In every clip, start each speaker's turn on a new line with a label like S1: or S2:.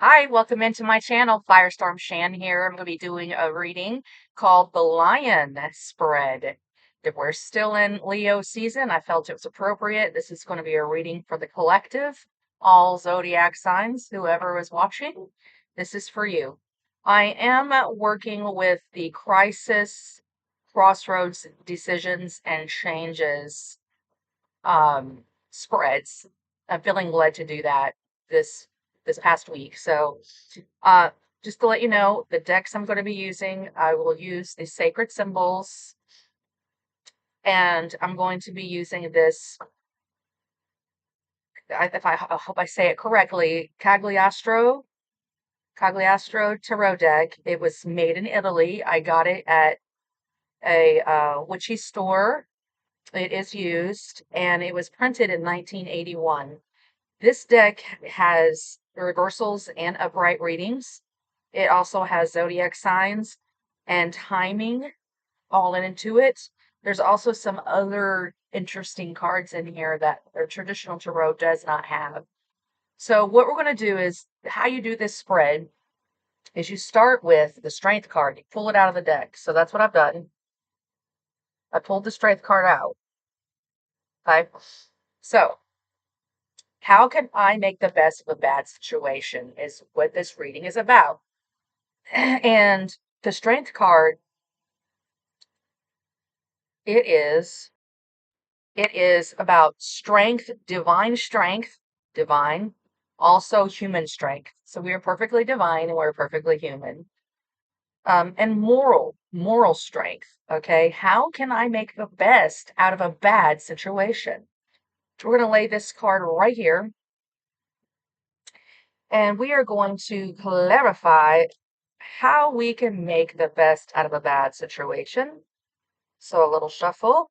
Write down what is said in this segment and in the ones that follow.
S1: Hi, welcome into my channel. Firestorm Shan here. I'm going to be doing a reading called The Lion Spread. If we're still in Leo season, I felt it was appropriate. This is going to be a reading for the collective, all zodiac signs, whoever is watching. This is for you. I am working with the crisis, crossroads, decisions, and changes spreads. I'm feeling led to do that this this past week. So, uh, just to let you know, the decks I'm going to be using, I will use the sacred symbols, and I'm going to be using this. I hope I say it correctly, Cagliostro Tarot deck. It was made in Italy. I got it at a witchy store. It is used, and it was printed in 1981. This deck has reversals and upright readings. It also has zodiac signs and timing all into it. There's also some other interesting cards in here that a traditional tarot does not have. So what we're going to do is how you do this spread is you start with the strength card. You pull it out of the deck. So that's what I've done. I pulled the strength card out. Okay. So how can I make the best of a bad situation is what this reading is about. And the strength card, it is about strength, divine, also human strength. So we are perfectly divine and we're perfectly human. And moral strength. Okay, how can I make the best out of a bad situation? So we're going to lay this card right here, and we are going to clarify how we can make the best out of a bad situation. So a little shuffle.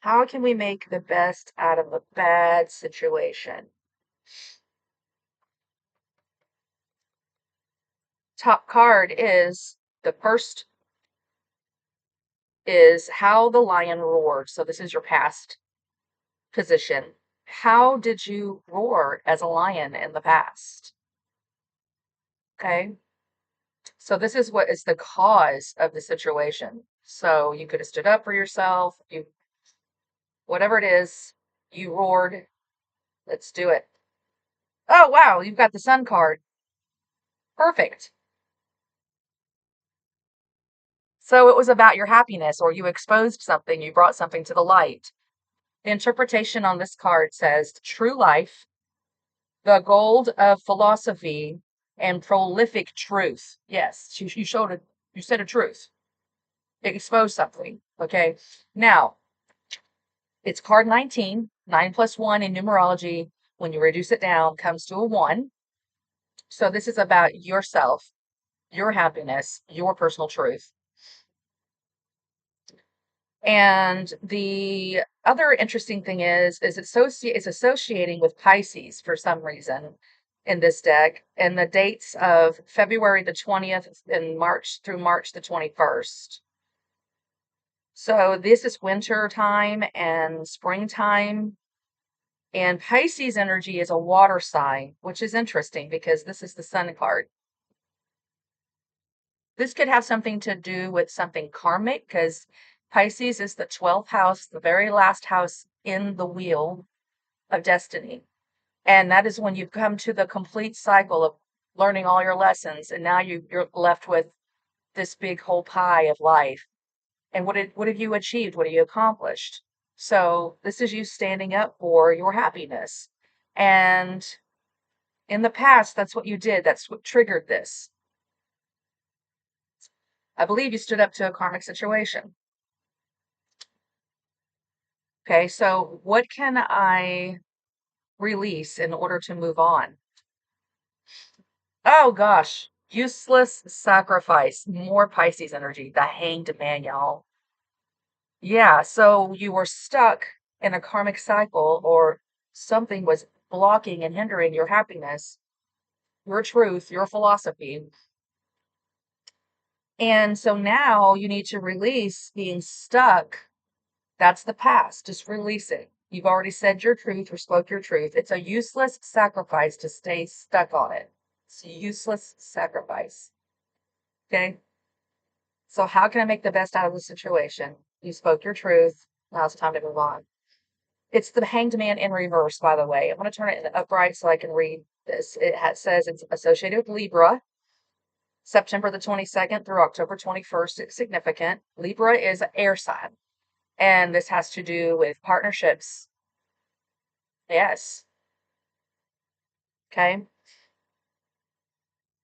S1: How can we make the best out of a bad situation? Top card is the first is how the lion roared. So this is your past position. How did you roar as a lion in the past? Okay. So this is what is the cause of the situation. So you could have stood up for yourself, you whatever it is, you roared. Let's do it. Oh wow, you've got the sun card. Perfect. So it was about your happiness, or you exposed something, you brought something to the light. The interpretation on this card says true life, the gold of philosophy, and prolific truth. Yes, you showed it, you said a truth. It exposed something. Okay. Now, it's card 19. 9 plus 1 in numerology, when you reduce it down, comes to a 1. So this is about yourself, your happiness, your personal truth. And the other interesting thing is it's associating with Pisces for some reason in this deck, and the dates of February the 20th and March through March the 21st. So this is winter time and springtime, and Pisces energy is a water sign, which is interesting because this is the sun card. This could have something to do with something karmic because Pisces is the 12th house, the very last house in the wheel of destiny. And that is when you've come to the complete cycle of learning all your lessons. And now you're left with this big whole pie of life. And what have you achieved? What have you accomplished? So this is you standing up for your happiness. And in the past, that's what you did. That's what triggered this. I believe you stood up to a karmic situation. Okay, so what can I release in order to move on? Oh gosh, useless sacrifice. More Pisces energy. The hanged man, y'all. Yeah, so you were stuck in a karmic cycle, or something was blocking and hindering your happiness, your truth, your philosophy. And so now you need to release being stuck. That's the past. Just release it. You've already said your truth or spoke your truth. It's a useless sacrifice to stay stuck on it. It's a useless sacrifice. Okay? So how can I make the best out of the situation? You spoke your truth. Now it's time to move on. It's the Hanged Man in reverse, by the way. I'm going to turn it in the upright so I can read this. Says it's associated with Libra, September the 22nd through October 21st. It's significant. Libra is an air sign, and this has to do with partnerships. Yes. Okay.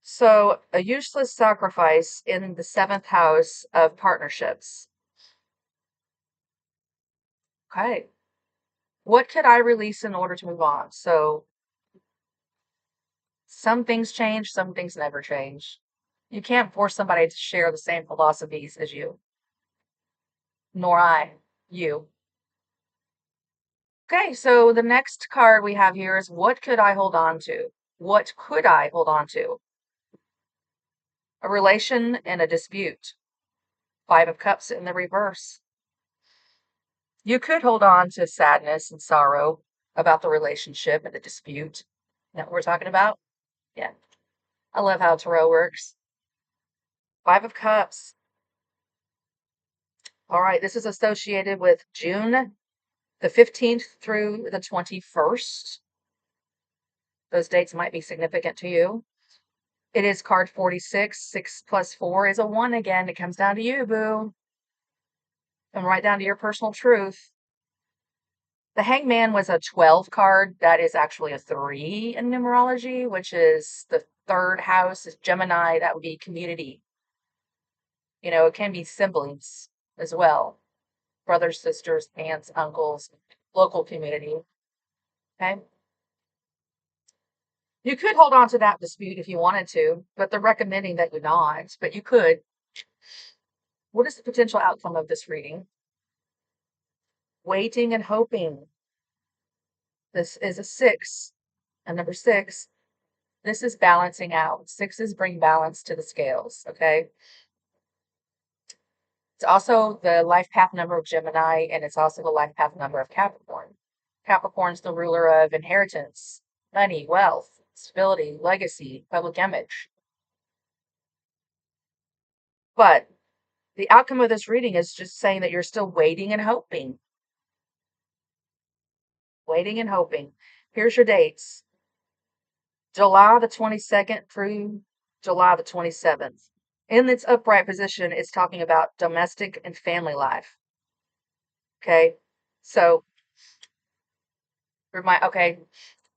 S1: So, a useless sacrifice in the seventh house of partnerships. Okay. What could I release in order to move on? So, some things change, some things never change. You can't force somebody to share the same philosophies as you, nor I, you. Okay, so the next card we have here is what could I hold on to? What could I hold on to? A relation and a dispute. Five of Cups in the reverse. You could hold on to sadness and sorrow about the relationship and the dispute. Is that what we're talking about? Yeah. I love how tarot works. Five of Cups. All right, this is associated with June the 15th through the 21st. Those dates might be significant to you. It is card 46. 6 plus 4 is a 1 again. It comes down to you, boo. And right down to your personal truth. The Hangman was a 12 card. That is actually a 3 in numerology, which is the third house is Gemini. That would be community. You know, it can be siblings as well. Brothers, sisters, aunts, uncles, local community. Okay. You could hold on to that dispute if you wanted to, but they're recommending that you not, but you could. What is the potential outcome of this reading? Waiting and hoping. This is a 6. And number 6, this is balancing out. 6s bring balance to the scales, okay? It's also the life path number of Gemini, and it's also the life path number of Capricorn. Capricorn's the ruler of inheritance, money, wealth, stability, legacy, public image. But the outcome of this reading is just saying that you're still waiting and hoping. Waiting and hoping. Here's your dates. July the 22nd through July the 27th. In its upright position, it's talking about domestic and family life. Okay. So, okay,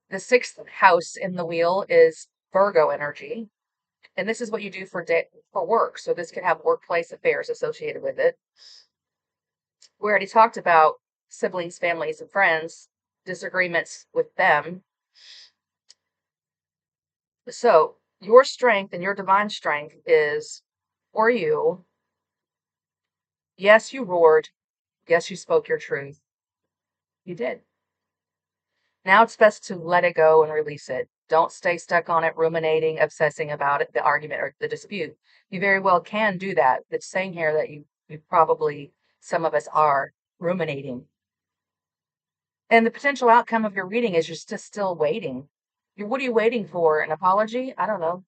S1: the 6th house in the wheel is Virgo energy. And this is what you do for work. So this could have workplace affairs associated with it. We already talked about siblings, families, and friends, disagreements with them. So your strength and your divine strength is for you. Yes, you roared. Yes, you spoke your truth. You did. Now it's best to let it go and release it. Don't stay stuck on it, ruminating, obsessing about it, the argument or the dispute. You very well can do that. It's saying here that you probably, some of us are ruminating. And the potential outcome of your reading is you're just still waiting. What are you waiting for? An apology? I don't know.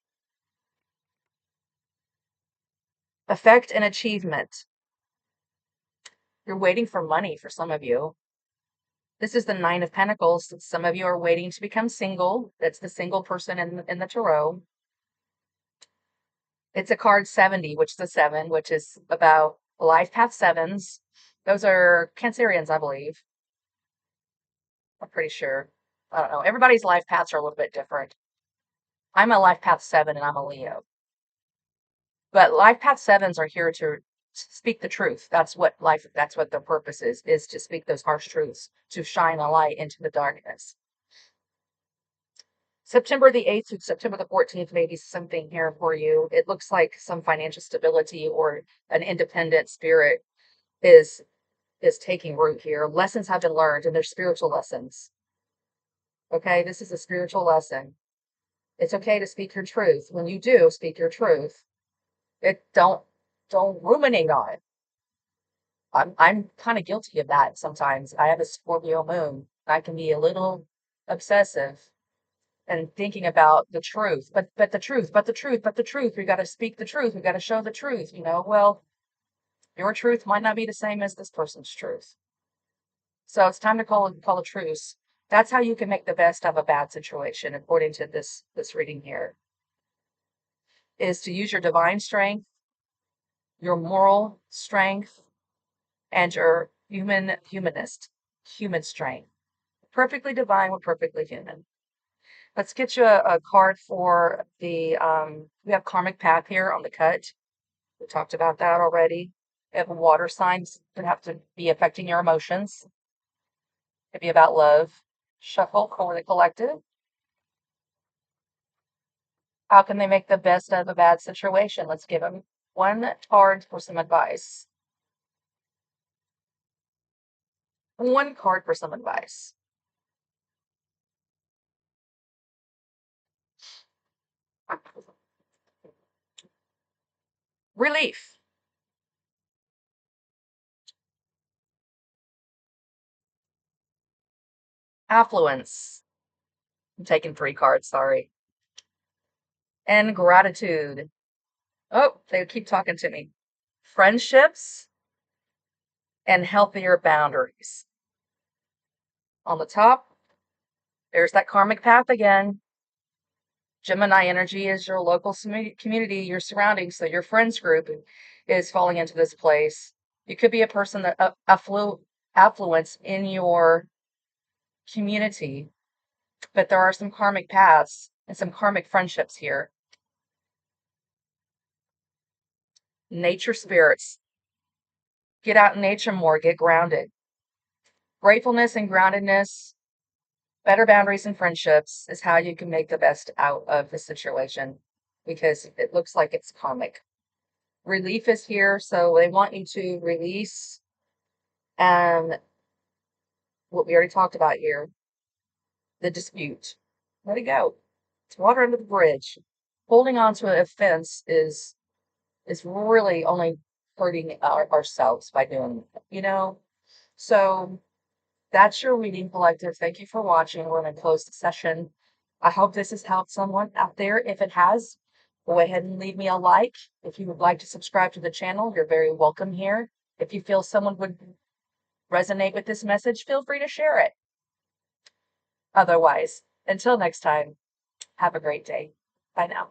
S1: Effect and achievement. You're waiting for money for some of you. This is the Nine of Pentacles. Some of you are waiting to become single. That's the single person in the tarot. It's a card 70, which is a 7, which is about life path 7s. Those are Cancerians, I believe. I'm pretty sure. I don't know. Everybody's life paths are a little bit different. I'm a life path 7 and I'm a Leo. But life path 7s are here to speak the truth. That's what their purpose is to speak those harsh truths, to shine a light into the darkness. September the 8th through September the 14th, maybe something here for you. It looks like some financial stability or an independent spirit is taking root here. Lessons have been learned, and they're spiritual lessons. Okay, this is a spiritual lesson. It's okay to speak your truth. When you do speak your truth, don't ruminate on it. I'm kind of guilty of that sometimes. I have a Scorpio moon. I can be a little obsessive and thinking about the truth, but the truth, but the truth, but the truth. We got to speak the truth. We got to show the truth. Well, your truth might not be the same as this person's truth. So it's time to call a truce. That's how you can make the best of a bad situation, according to this reading here, is to use your divine strength, your moral strength, and your human strength. Perfectly divine, we're perfectly human. Let's get you a card for the, we have karmic path here on the cut. We talked about that already. We have water signs that have to be affecting your emotions. Could be about love. Shuffle for the collective. How can they make the best of a bad situation? Let's give them one card for some advice. One card for some advice. Relief. Affluence. I'm taking 3 cards, sorry. And gratitude. Oh, they keep talking to me. Friendships and healthier boundaries. On the top, there's that karmic path again. Gemini energy is your local community, your surroundings, so your friends group is falling into this place. You could be a person that affluence in your community, but there are some karmic paths and some karmic friendships here. Nature spirits. Get out in nature more, get grounded. Gratefulness and groundedness, better boundaries and friendships is how you can make the best out of the situation, because it looks like it's karmic. Relief is here, so they want you to release what we already talked about here, the dispute. Let it go. It's water under the bridge. Holding on to an offense is really only hurting ourselves by doing it. So that's your reading, collective. Thank you for watching. We're going to close the session. I hope this has helped someone out there. If it has, go ahead and leave me a like. If you would like to subscribe to the channel, you're very welcome here. If you feel someone would resonate with this message, feel free to share it. Otherwise, until next time, have a great day. Bye now.